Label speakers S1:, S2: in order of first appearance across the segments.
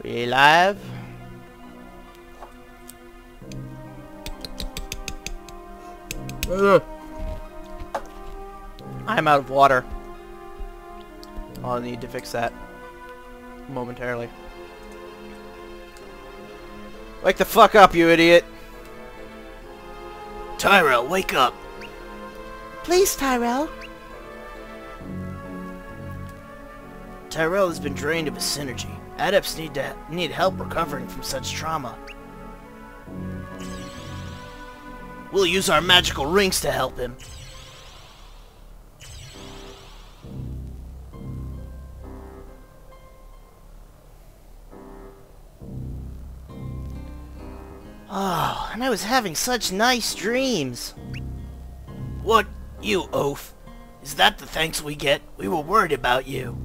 S1: We live? I'm out of water. I'll need to fix that momentarily. Wake the fuck up, you idiot! Tyrell, wake up!
S2: Please, Tyrell.
S1: Tyrell has been drained of his synergy. Adepts need help recovering from such trauma. We'll use our magical rings to help him. Oh, and I was having such nice dreams. What, you oaf? Is that the thanks we get? We were worried about you.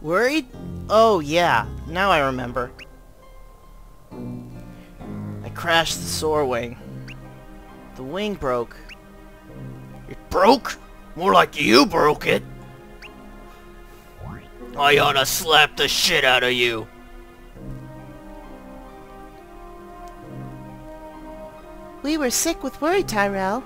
S1: Worried? Oh, yeah. Now I remember. I crashed the soar wing. The wing broke. It broke? More like you broke it. I oughta slap the shit out of you.
S2: We were sick with worry, Tyrell.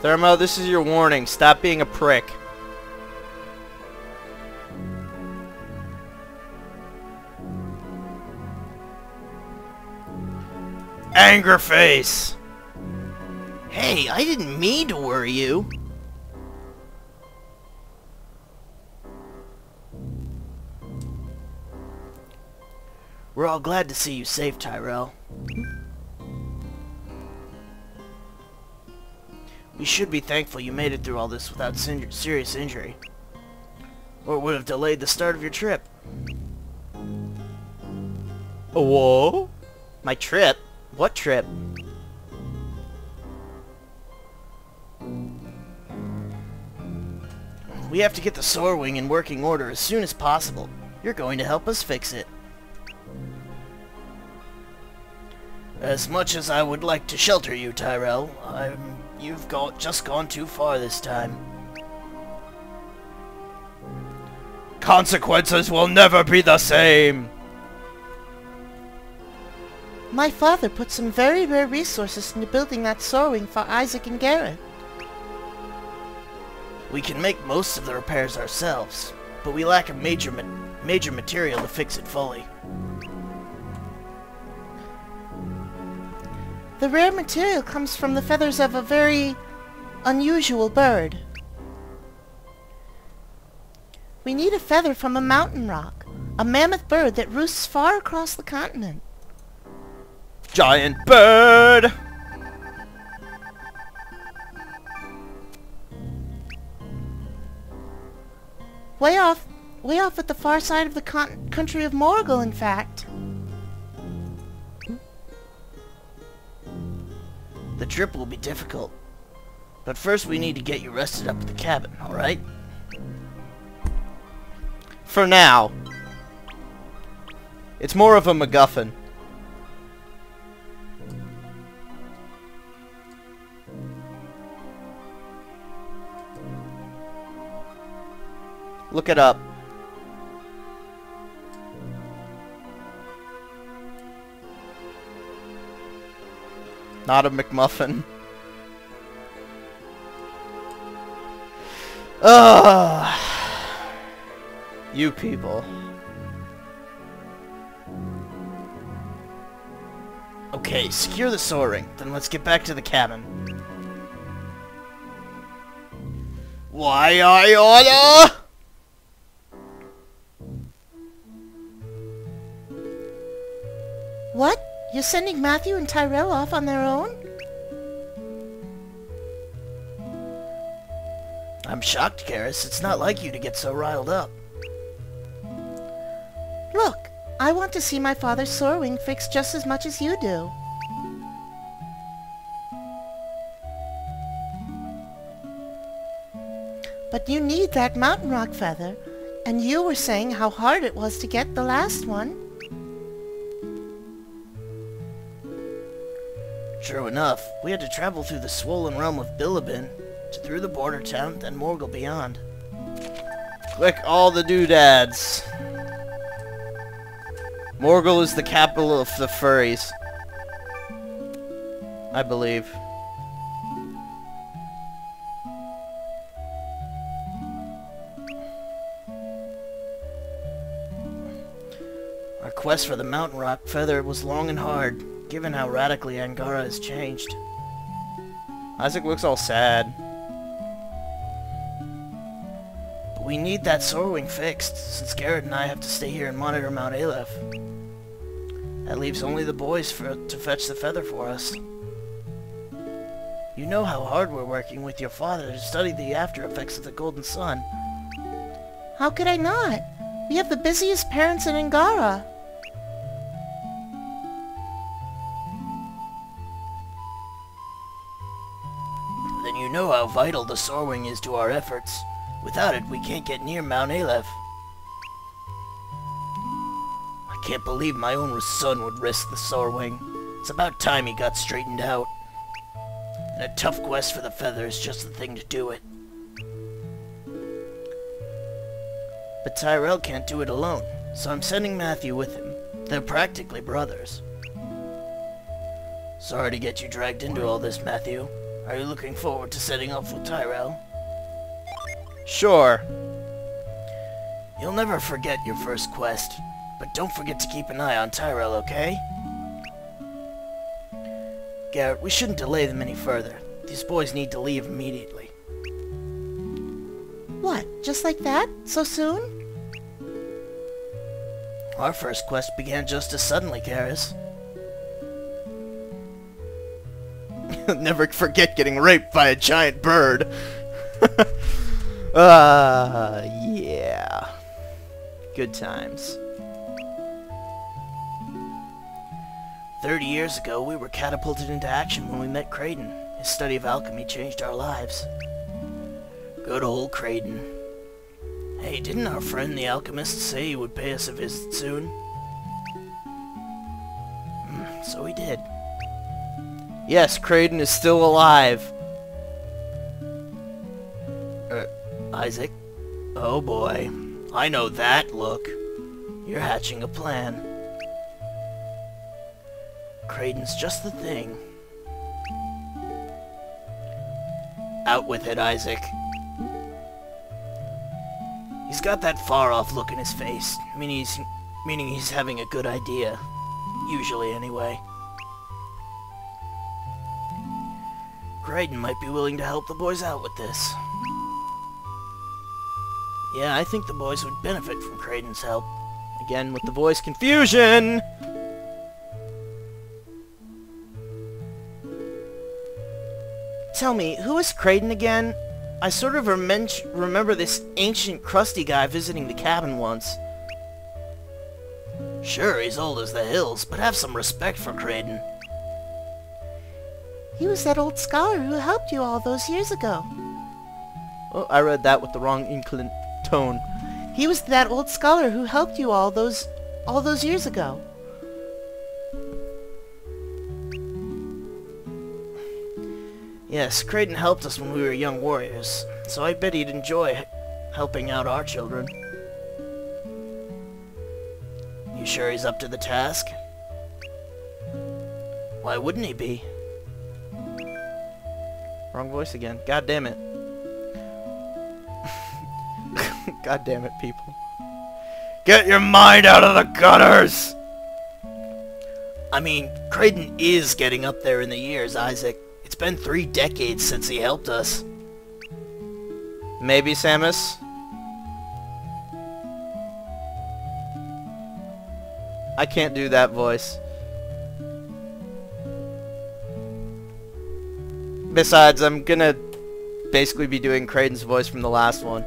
S1: Thermo, this is your warning. Stop being a prick. Anger face! Hey, I didn't mean to worry you. We're all glad to see you safe, Tyrell. We should be thankful you made it through all this without serious injury. Or it would have delayed the start of your trip. Whoa? My trip? What trip? We have to get the soar wing in working order as soon as possible. You're going to help us fix it. As much as I would like to shelter you, Tyrell, you've just gone too far this time. Consequences will never be the same!
S2: My father put some very rare resources into building that soar wing for Isaac and Garet.
S1: We can make most of the repairs ourselves, but we lack a major material to fix it fully.
S2: The rare material comes from the feathers of a very unusual bird. We need a feather from a mountain rock, a mammoth bird that roosts far across the continent.
S1: Giant bird!
S2: Way off at the far side of the country of Morgul, in fact.
S1: The trip will be difficult, but first we need to get you rested up at the cabin, alright? For now. It's more of a MacGuffin. Look it up. Not a McMuffin. Ugh. You people. Okay, secure the soaring. Then let's get back to the cabin. Why I oughta?
S2: What? You're sending Matthew and Tyrell off on their own?
S1: I'm shocked, Karis. It's not like you to get so riled up.
S2: Look, I want to see my father's soar wing fixed just as much as you do. But you need that mountain rock feather, and you were saying how hard it was to get the last one.
S1: True enough, we had to travel through the swollen realm of Bilibin, through the border town, then Morgul beyond. Click all the doodads. Morgul is the capital of the furries, I believe. Our quest for the mountain rock feather was long and hard, given how radically Angara has changed. Isaac looks all sad. But we need that Sorwing fixed, since Garet and I have to stay here and monitor Mount Aleph. That leaves only the boys to fetch the feather for us. You know how hard we're working with your father to study the after effects of the Golden Sun.
S2: How could I not? We have the busiest parents in Angara.
S1: Then you know how vital the Sorwing is to our efforts. Without it, we can't get near Mount Aleph. I can't believe my own son would risk the Sorwing. It's about time he got straightened out. And a tough quest for the feather is just the thing to do it. But Tyrell can't do it alone, so I'm sending Matthew with him. They're practically brothers. Sorry to get you dragged into all this, Matthew. Are you looking forward to setting off with Tyrell? Sure. You'll never forget your first quest, but don't forget to keep an eye on Tyrell, okay? Garet, we shouldn't delay them any further. These boys need to leave immediately.
S2: What, just like that? So soon?
S1: Our first quest began just as suddenly, Karis. Never forget getting raped by a giant bird. Yeah. Good times. 30 years ago, we were catapulted into action when we met Kraden. His study of alchemy changed our lives. Good old Kraden. Hey, didn't our friend the alchemist say he would pay us a visit soon? So he did. Yes, Kraden is still alive. Isaac? Oh boy. I know that look. You're hatching a plan. Kraden's just the thing. Out with it, Isaac. He's got that far-off look in his face, meaning he's having a good idea. Usually, anyway. Kraden might be willing to help the boys out with this. Yeah, I think the boys would benefit from Kraden's help. Again, with the voice confusion! Tell me, who is Kraden again? I sort of remember this ancient, crusty guy visiting the cabin once. Sure, he's old as the hills, but have some respect for Kraden.
S2: He was that old scholar who helped you all those years ago.
S1: Oh, I read that with the wrong inclined tone.
S2: He was that old scholar who helped you all those years ago.
S1: Yes, Kraden helped us when we were young warriors, so I bet he'd enjoy helping out our children. You sure he's up to the task? Why wouldn't he be? Wrong voice again. God damn it. God damn it, people. Get your mind out of the gutters! I mean, Kraden is getting up there in the years, Isaac. It's been 3 decades since he helped us. Maybe, Samus? I can't do that voice. Besides, I'm gonna basically be doing Kraden's voice from the last one.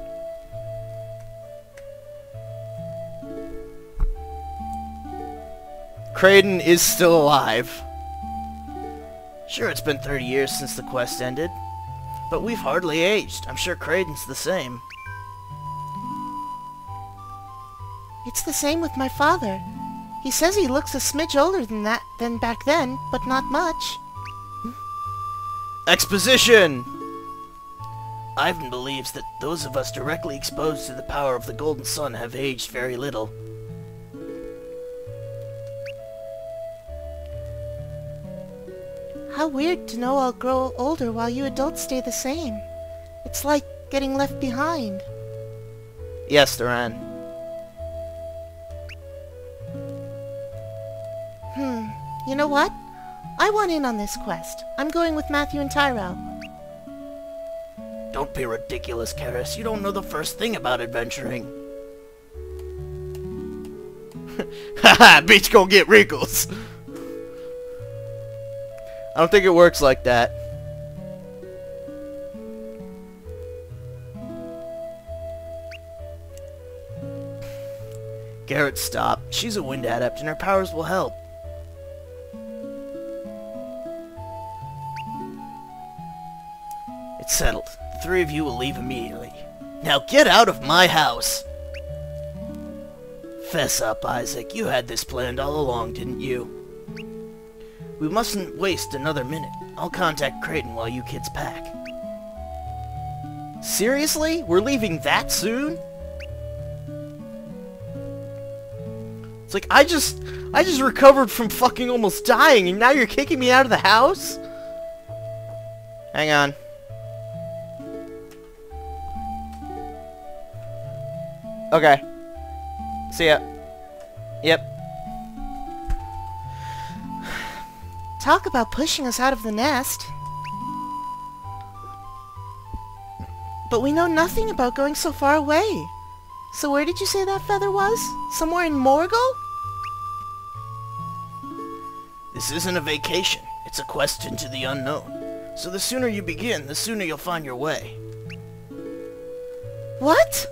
S1: Kraden is still alive. Sure, it's been 30 years since the quest ended, but we've hardly aged. I'm sure Kraden's the same.
S2: It's the same with my father. He says he looks a smidge older than back then, but not much.
S1: Exposition! Ivan believes that those of us directly exposed to the power of the golden sun have aged very little.
S2: How weird to know I'll grow older while you adults stay the same. It's like getting left behind.
S1: Yes, Duran.
S2: You know what? I want in on this quest. I'm going with Matthew and Tyrell.
S1: Don't be ridiculous, Karis. You don't know the first thing about adventuring. Haha, bitch gon' get wrinkles. I don't think it works like that. Garet, stop. She's a wind adept and her powers will help. It's settled. The three of you will leave immediately. Now get out of my house! Fess up, Isaac. You had this planned all along, didn't you? We mustn't waste another minute. I'll contact Creighton while you kids pack. Seriously? We're leaving that soon? It's like, I just recovered from fucking almost dying, and now you're kicking me out of the house? Hang on. Okay. See ya. Yep.
S2: Talk about pushing us out of the nest. But we know nothing about going so far away. So where did you say that feather was? Somewhere in Morgul?
S1: This isn't a vacation. It's a quest into the unknown. So the sooner you begin, the sooner you'll find your way.
S2: What?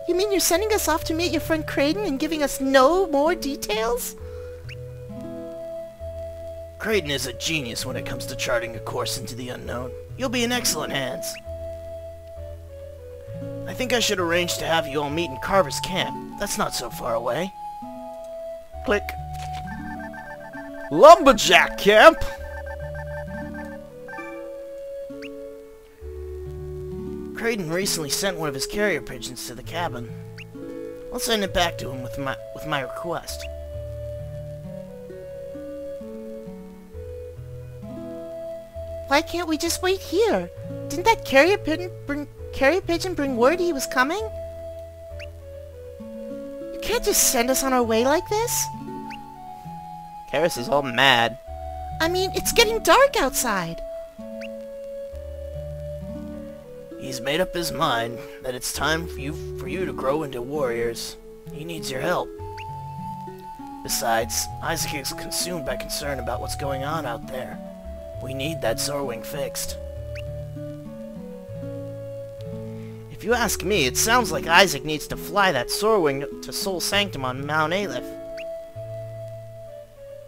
S2: You mean you're sending us off to meet your friend Creighton and giving us no more details?
S1: Creighton is a genius when it comes to charting a course into the unknown. You'll be in excellent hands. I think I should arrange to have you all meet in Carver's camp. That's not so far away. Click. Lumberjack camp! Creighton recently sent one of his carrier pigeons to the cabin. I'll send it back to him with my request.
S2: Why can't we just wait here? Didn't that carrier pigeon bring word he was coming? You can't just send us on our way like this.
S1: Karis is all mad.
S2: I mean, it's getting dark outside.
S1: He's made up his mind that it's time for you to grow into warriors. He needs your help. Besides, Isaac is consumed by concern about what's going on out there. We need that Zorwing fixed. If you ask me, it sounds like Isaac needs to fly that Zorwing to Sol Sanctum on Mount Aleph.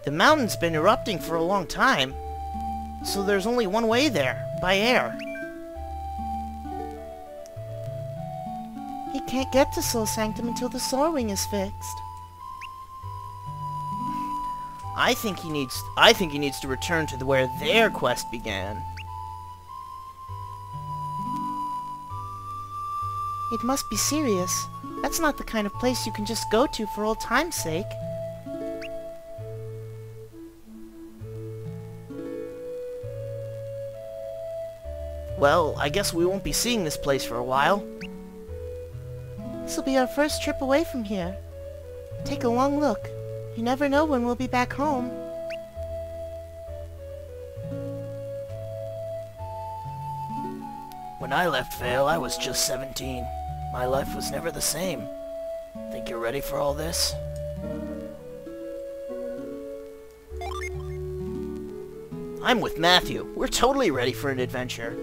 S1: The mountain's been erupting for a long time, so there's only one way there, by air.
S2: He can't get to Sol Sanctum until the Zorwing is fixed.
S1: I think he needs to return to where their quest began.
S2: It must be serious. That's not the kind of place you can just go to for old time's sake.
S1: Well, I guess we won't be seeing this place for a while.
S2: This'll be our first trip away from here. Take a long look. You never know when we'll be back home.
S1: When I left Vale, I was just 17. My life was never the same. Think you're ready for all this? I'm with Matthew. We're totally ready for an adventure.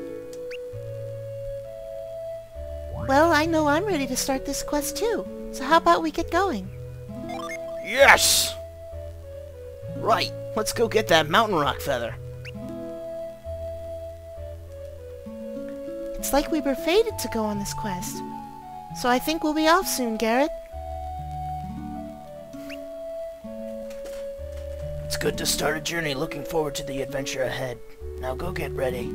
S2: Well, I know I'm ready to start this quest too. So how about we get going?
S1: Yes! Right, let's go get that mountain rock feather.
S2: It's like we were fated to go on this quest. So I think we'll be off soon, Garet.
S1: It's good to start a journey looking forward to the adventure ahead. Now go get ready.